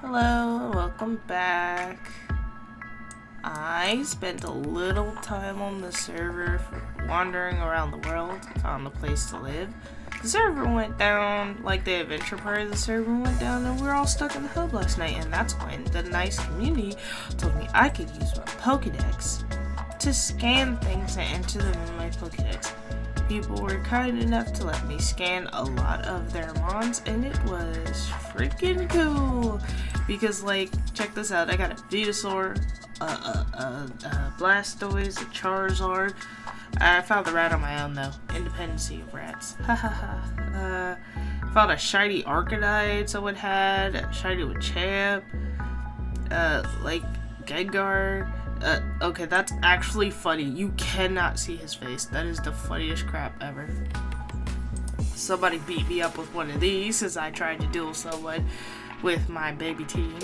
Hello, welcome back. I spent a little time on the server wandering around the world, found a place to live. The server went down, like the adventure part of the server went down, and we were all stuck in the hub last night, and that's when the nice community told me I could use my Pokedex to scan things and enter them in my Pokedex. People were kind enough to let me scan a lot of their mons, and it was freaking cool. Because, like, check this out, I got a Venusaur, a Blastoise, a Charizard. I found the rat on my own, though. Independency of rats. Hahaha. Found a shiny Arcanine someone had, a shiny Machamp, like, Gengar. Okay, that's actually funny. You cannot see his face. That is the funniest crap ever. Somebody beat me up with one of these as I tried to duel someone with my baby team.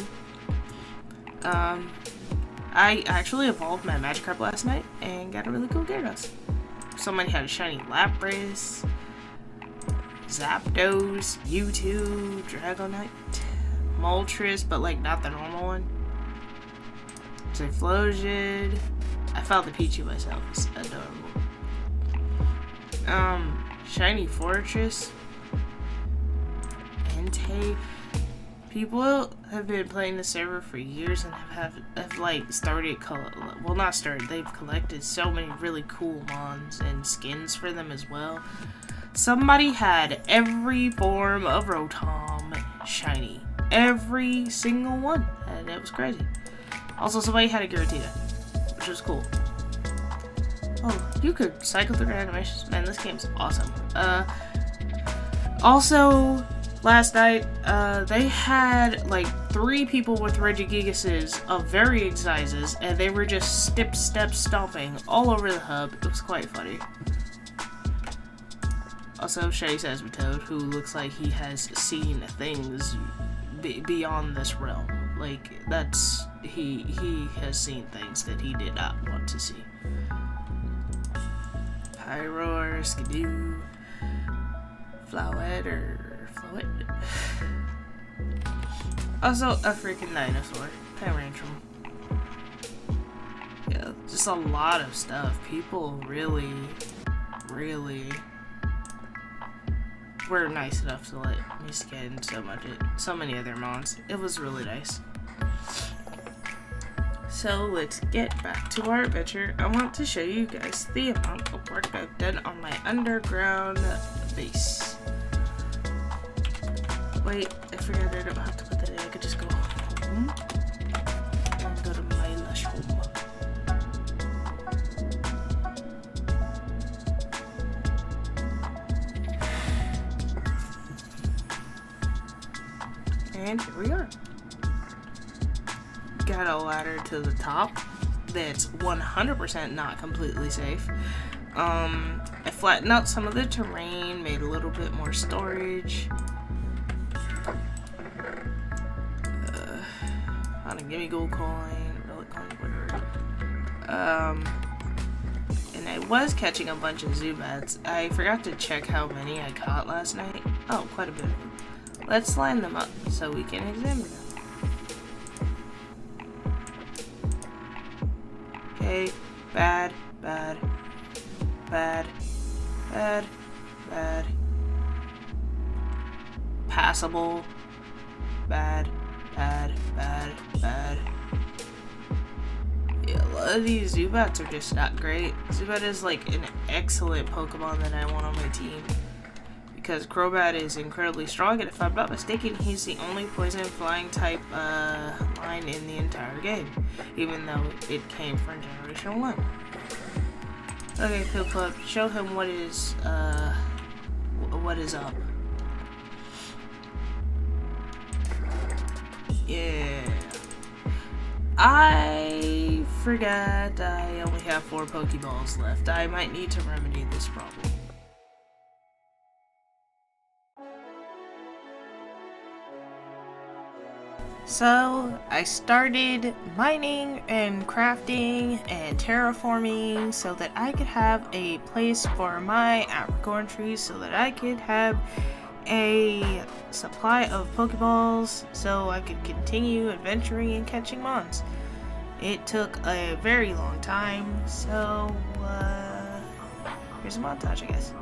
I actually evolved my Magikarp last night and got a really cool Gyarados. Somebody had a shiny Lapras, Zapdos, Mewtwo, Dragonite, Moltres, but like not the normal one. Typhlosion. I found the Pichu myself. It's adorable. Shiny Fortress. Entei. People have been playing the server for years and have like started, well not started, they've collected so many really cool mons and skins for them as well. Somebody had every form of Rotom shiny. Every single one. And it was crazy. Also, somebody had a Giratina, which was cool. Oh, you could cycle through animations. Man, this game's awesome. Also, last night, they had, like, 3 people with Regigiguses of varying sizes, and they were just step stomping all over the hub. It was quite funny. Also, Shay Sazmatoad, who looks like he has seen things beyond this realm. Like, that's... He has seen things that he did not want to see. Pyroar, Skidoo, Flowette. Also, a freaking dinosaur. Tyrantrum. Yeah, just a lot of stuff. People really were nice enough to let me scan so many other mons. It was really nice. So let's get back to our adventure. I want to show you guys the amount of work I've done on my underground base. Wait, I forgot I don't have to put that in. I could just go home and go to my lush home. And here we are. Got a ladder to the top that's 100% not completely safe. I flattened out some of the terrain, made a little bit more storage. Found a gimme gold coin, relic coin, whatever. And I was catching a bunch of Zubats. I forgot to check how many I caught last night. Oh, quite a bit of them. Let's line them up so we can examine them. Okay, bad. Passable. Bad. Yeah, a lot of these Zubats are just not great. Zubat is like an excellent Pokemon that I want on my team. Because Crobat is incredibly strong, and if I'm not mistaken, he's the only poison flying type line in the entire game, even though it came from Generation 1. Okay, Pill Club, show him what is up. Yeah. I forgot I only have 4 Pokeballs left. I might need to remedy this problem. So, I started mining and crafting and terraforming so that I could have a place for my apricorn trees so that I could have a supply of Pokeballs so I could continue adventuring and catching mons. It took a very long time, so here's a montage, I guess.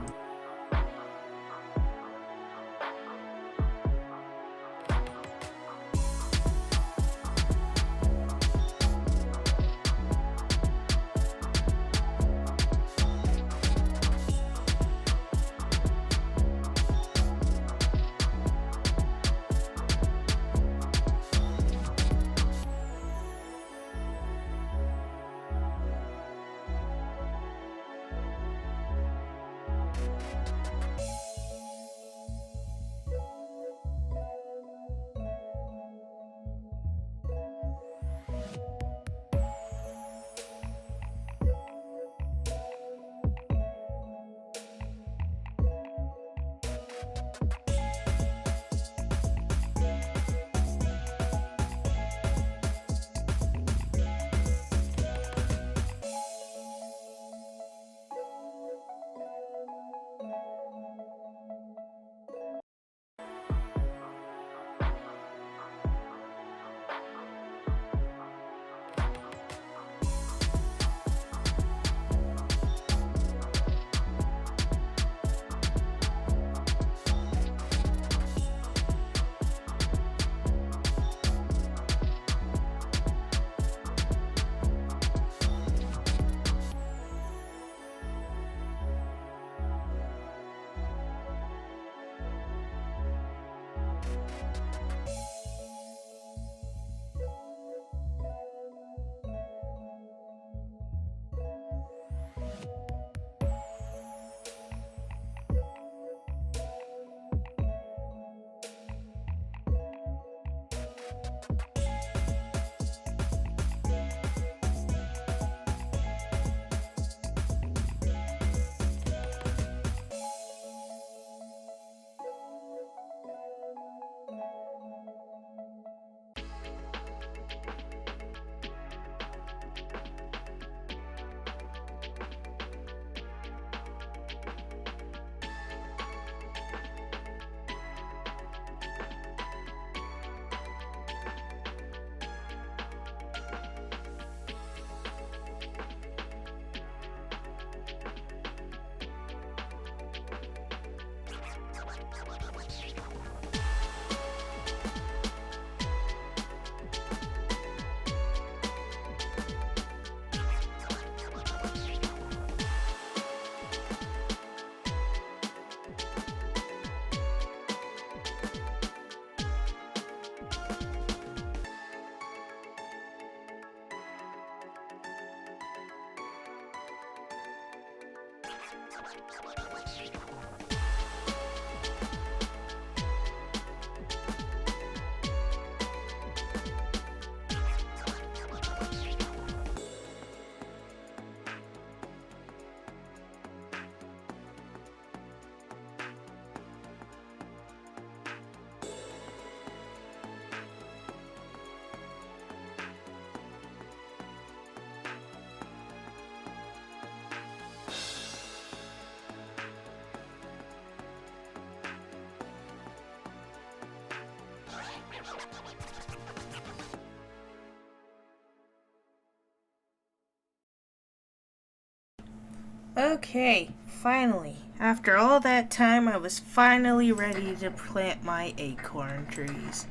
Okay, finally. After all that time, I was finally ready to plant my apricot trees.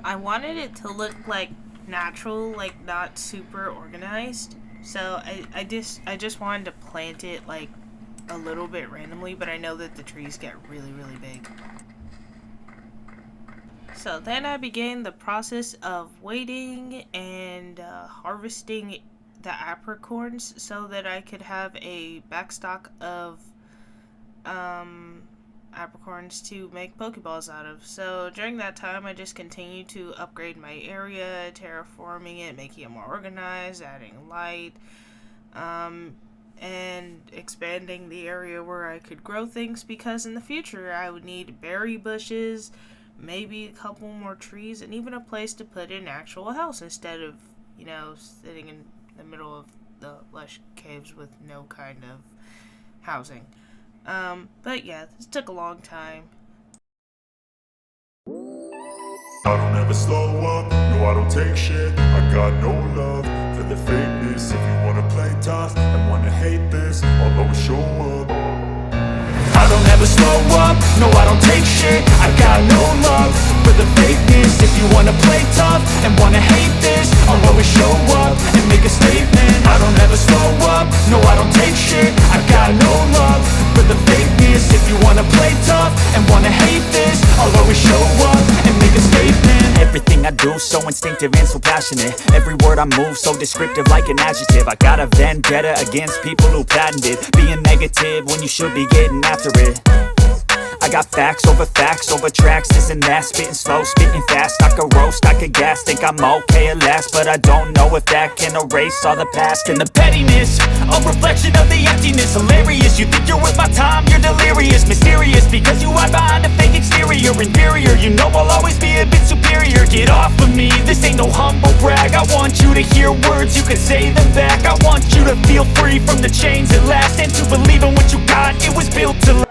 I wanted it to look like natural, like not super organized. So I just wanted to plant it like a little bit randomly, but I know that the trees get really, really big. So then I began the process of waiting and harvesting the apricorns so that I could have a backstock of apricorns to make Pokeballs out of. So during that time, I just continued to upgrade my area, terraforming it, making it more organized, adding light, and expanding the area where I could grow things, because in the future I would need berry bushes, maybe a couple more trees, and even a place to put an actual house instead of, sitting in the middle of the lush caves with no kind of housing. But yeah, this took a long time. I don't ever slow up, no I don't take shit. I got no love for the fakeness. If you wanna play tough and wanna hate this, I'll always show up. I don't ever slow up, no I don't take shit. I got no love for the fakeness. If you wanna play tough and wanna hate this, I'll always show up and make a statement. I don't ever slow up, no I don't take shit. I got no love for the fakeness. If you wanna play tough and wanna hate this, I'll always show up and make a statement. Everything I do so instinctive and so passionate. Every word I move so descriptive like an adjective. I got a vendetta against people who patented being negative when you should be getting after it. I got facts over tracks, this and that. Spitting slow, spitting fast. I could roast, I could gas. Think I'm okay at last, but I don't know if that can erase all the past. And the pettiness, a reflection of the emptiness. Hilarious, you think you're worth my time, you're delirious. Mysterious, because you hide behind a fake exterior. Inferior, you know I'll always be a bit superior. Get off of me, this ain't no humble brag. I want you to hear words, you can say them back. I want you to feel free from the chains at last, and to believe in what you got, it was built to last.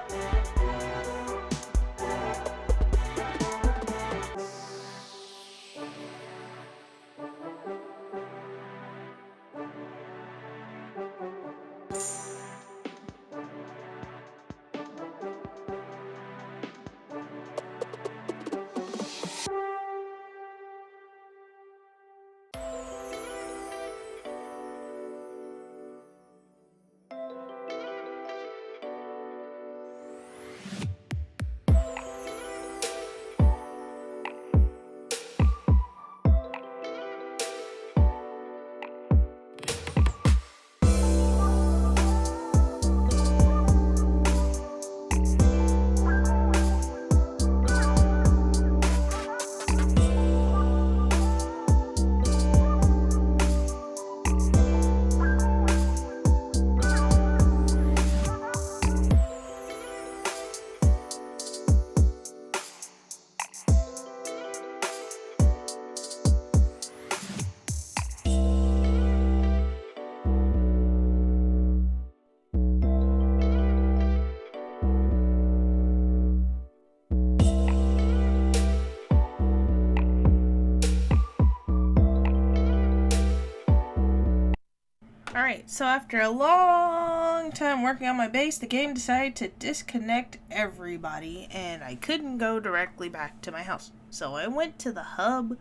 Alright, so after a long time working on my base, the game decided to disconnect everybody, and I couldn't go directly back to my house. So I went to the hub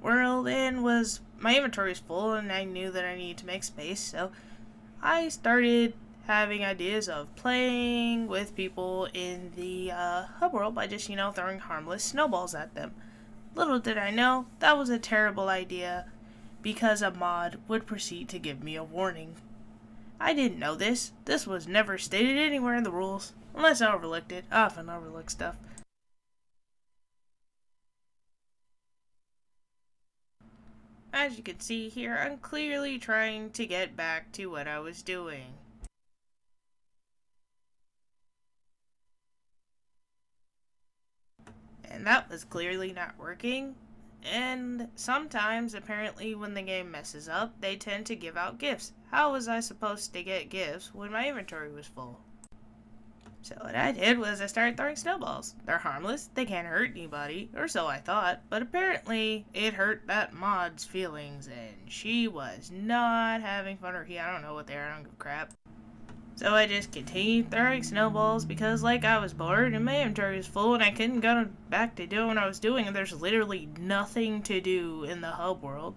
world, and my inventory was full, and I knew that I needed to make space, so I started having ideas of playing with people in the hub world by just, throwing harmless snowballs at them. Little did I know, that was a terrible idea, because a mod would proceed to give me a warning. I didn't know this. This was never stated anywhere in the rules, unless I overlooked it. I often overlook stuff. As you can see here, I'm clearly trying to get back to what I was doing. And that was clearly not working. And sometimes, apparently, when the game messes up, they tend to give out gifts. How was I supposed to get gifts when my inventory was full? So what I did was I started throwing snowballs. They're harmless, they can't hurt anybody, or so I thought, but apparently it hurt that mod's feelings, and she was not having fun, or I don't know what they are, I don't give a crap. So I just continued throwing snowballs because, I was bored and my inventory was full and I couldn't go back to doing what I was doing, and there's literally nothing to do in the hub world.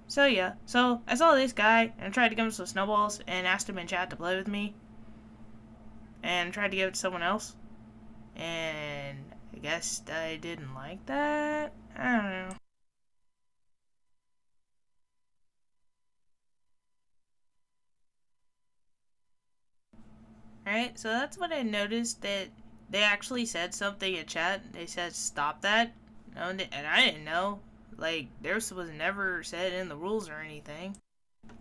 So yeah, so I saw this guy and I tried to give him some snowballs and asked him in chat to play with me. And tried to give it to someone else. And I guess I didn't like that. I don't know. Alright, so that's what I noticed, that they actually said something in chat. They said stop that. And I didn't know. This was never said in the rules or anything.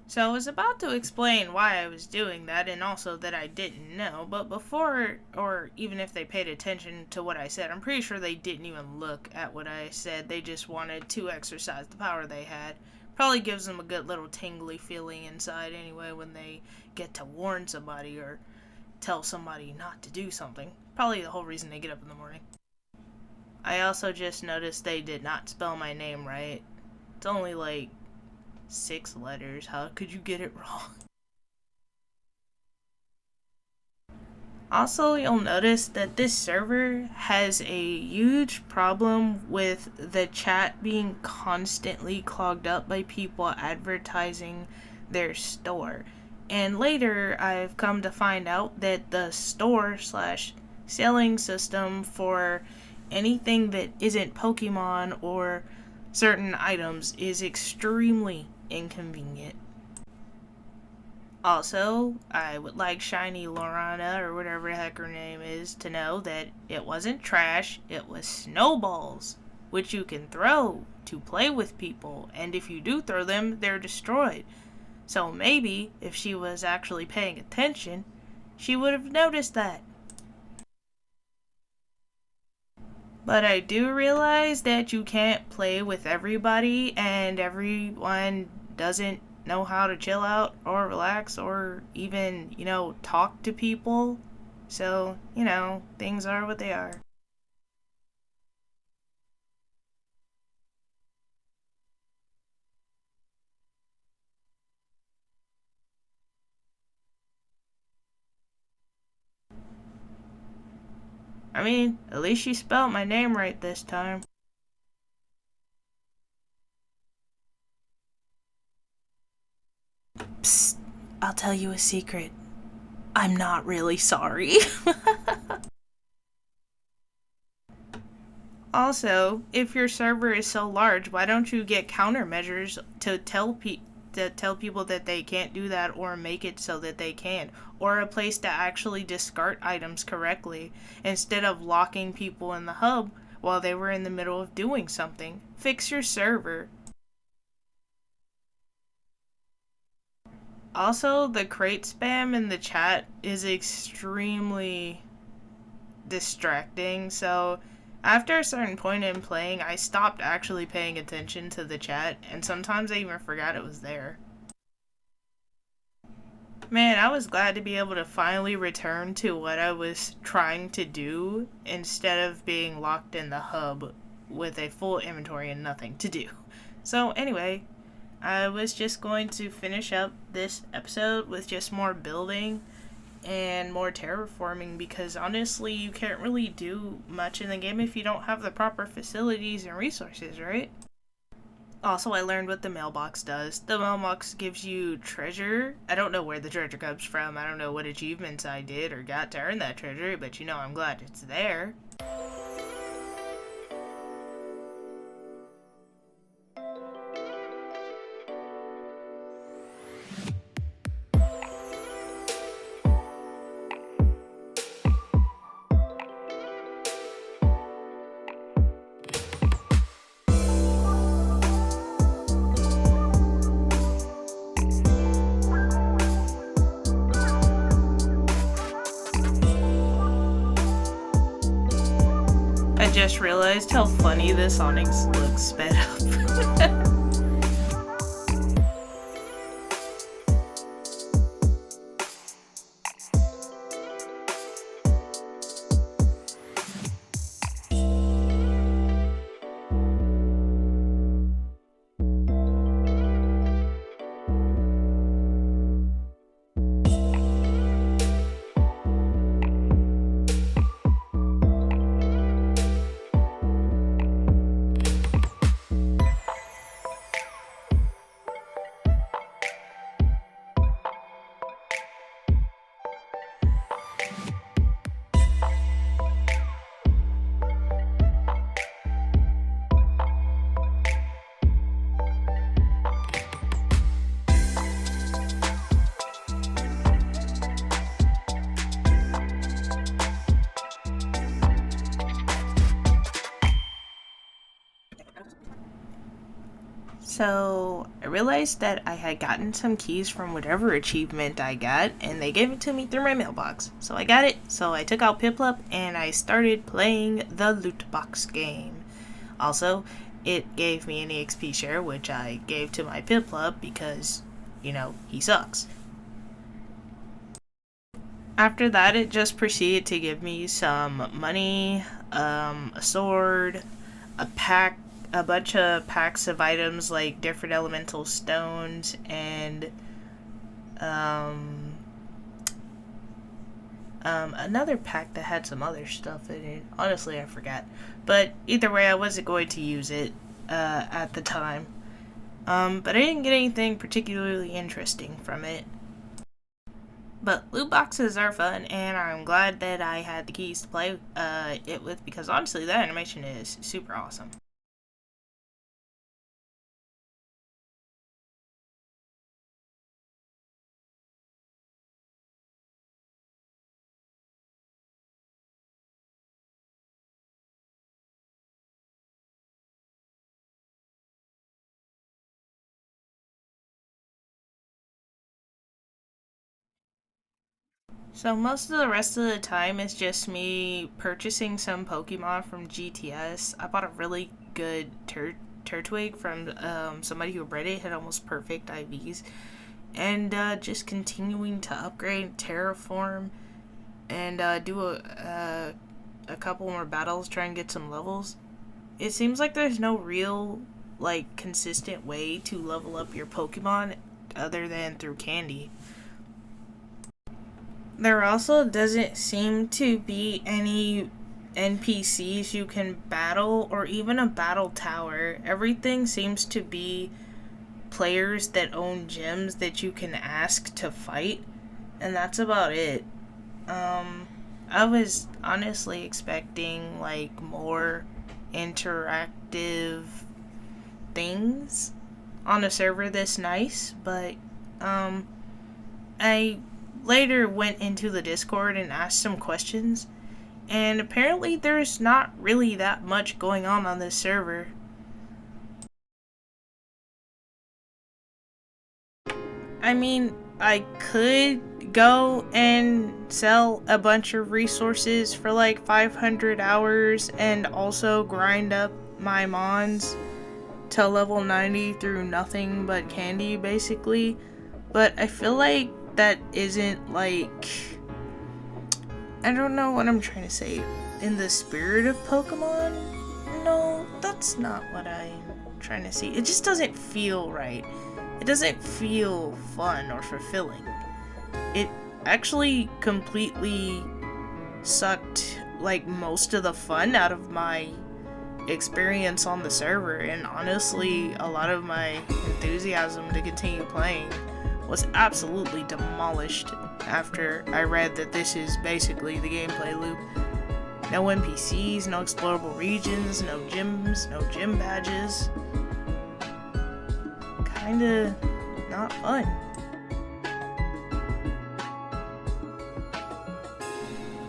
So I was about to explain why I was doing that, and also that I didn't know, but before, or even if they paid attention to what I said, I'm pretty sure they didn't even look at what I said. They just wanted to exercise the power they had. Probably gives them a good little tingly feeling inside anyway when they get to warn somebody or tell somebody not to do something. Probably the whole reason they get up in the morning. I also just noticed they did not spell my name right. It's only like 6 letters. How could you get it wrong? Also, you'll notice that this server has a huge problem with the chat being constantly clogged up by people advertising their store. And later, I've come to find out that the store slash selling system for anything that isn't Pokemon or certain items is extremely inconvenient. Also, I would like Shiny Lorana, or whatever the heck her name is, to know that it wasn't trash, it was snowballs, which you can throw to play with people, and if you do throw them, they're destroyed. So maybe, if she was actually paying attention, she would have noticed that. But I do realize that you can't play with everybody, and everyone doesn't know how to chill out or relax or even, talk to people. So, things are what they are. I mean, at least you spelled my name right this time. Psst, I'll tell you a secret. I'm not really sorry. Also, if your server is so large, why don't you get countermeasures to tell people that they can't do that, or make it so that they can, or a place to actually discard items correctly instead of locking people in the hub while they were in the middle of doing something. Fix your server. Also, the crate spam in the chat is extremely distracting, so after a certain point in playing, I stopped actually paying attention to the chat, and sometimes I even forgot it was there. Man, I was glad to be able to finally return to what I was trying to do instead of being locked in the hub with a full inventory and nothing to do. So anyway, I was just going to finish up this episode with just more building and more terraforming, because honestly, you can't really do much in the game if you don't have the proper facilities and resources, right? Also, I learned what the mailbox does. The mailbox gives you treasure. I don't know where the treasure comes from. I don't know what achievements I did or got to earn that treasure, but I'm glad it's there. I just realized how funny the Sonics look sped up. So I realized that I had gotten some keys from whatever achievement I got, and they gave it to me through my mailbox. So I got it, so I took out Piplup, and I started playing the loot box game. Also, it gave me an EXP share, which I gave to my Piplup because, he sucks. After that, it just proceeded to give me some money, a sword, a pack, a bunch of packs of items like different elemental stones, and um, another pack that had some other stuff in it. Honestly, I forgot. But either way, I wasn't going to use it at the time. But I didn't get anything particularly interesting from it. But loot boxes are fun, and I'm glad that I had the keys to play it with, because honestly, that animation is super awesome. So most of the rest of the time is just me purchasing some Pokemon from GTS. I bought a really good Turtwig from somebody who bred it, had almost perfect IVs, and just continuing to upgrade, terraform, and do a couple more battles, try and get some levels. It seems like there's no real like consistent way to level up your Pokemon other than through candy. There also doesn't seem to be any NPCs you can battle or even a battle tower. Everything seems to be players that own gyms that you can ask to fight, and that's about it. I was honestly expecting like more interactive things on a server this nice, but I later went into the Discord and asked some questions, and apparently there's not really that much going on this server. I mean, I could go and sell a bunch of resources for like 500 hours and also grind up my mons to level 90 through nothing but candy, basically. But I feel like that isn't like, I don't know what I'm trying to say. In the spirit of Pokemon? No, that's not what I'm trying to say. It just doesn't feel right. It doesn't feel fun or fulfilling. It actually completely sucked like most of the fun out of my experience on the server, and honestly a lot of my enthusiasm to continue playing was absolutely demolished after I read that this is basically the gameplay loop. No NPCs, no explorable regions, no gyms, no gym badges. Kinda not fun.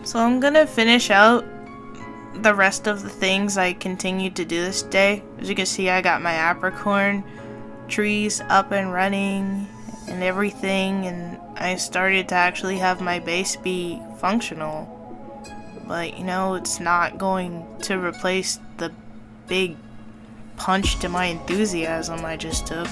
So I'm gonna finish out the rest of the things I continued to do this day. As you can see, I got my apricorn trees up and running and everything, and I started to actually have my base be functional. But you know, it's not going to replace the big punch to my enthusiasm I just took.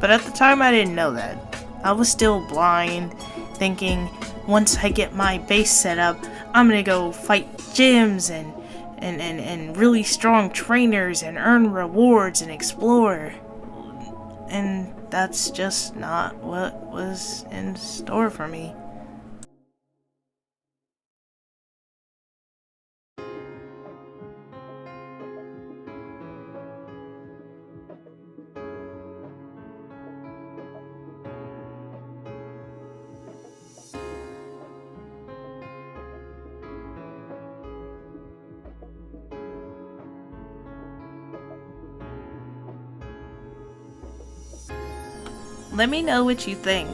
But at the time I didn't know that. I was still blind, thinking once I get my base set up, I'm gonna go fight gyms and really strong trainers and earn rewards and explore. And that's just not what was in store for me. Let me know what you think.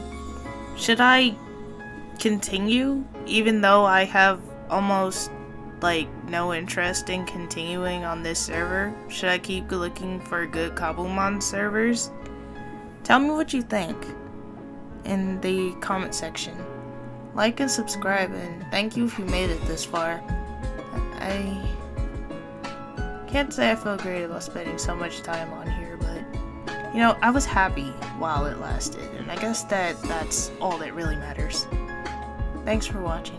Should I continue even though I have almost like no interest in continuing on this server? Should I keep looking for good Cobblemon servers? Tell me what you think in the comment section. Like and subscribe, and thank you if you made it this far. I can't say I feel great about spending so much time on here, but you know, I was happy while it lasted, and I guess that's all that really matters. Thanks for watching.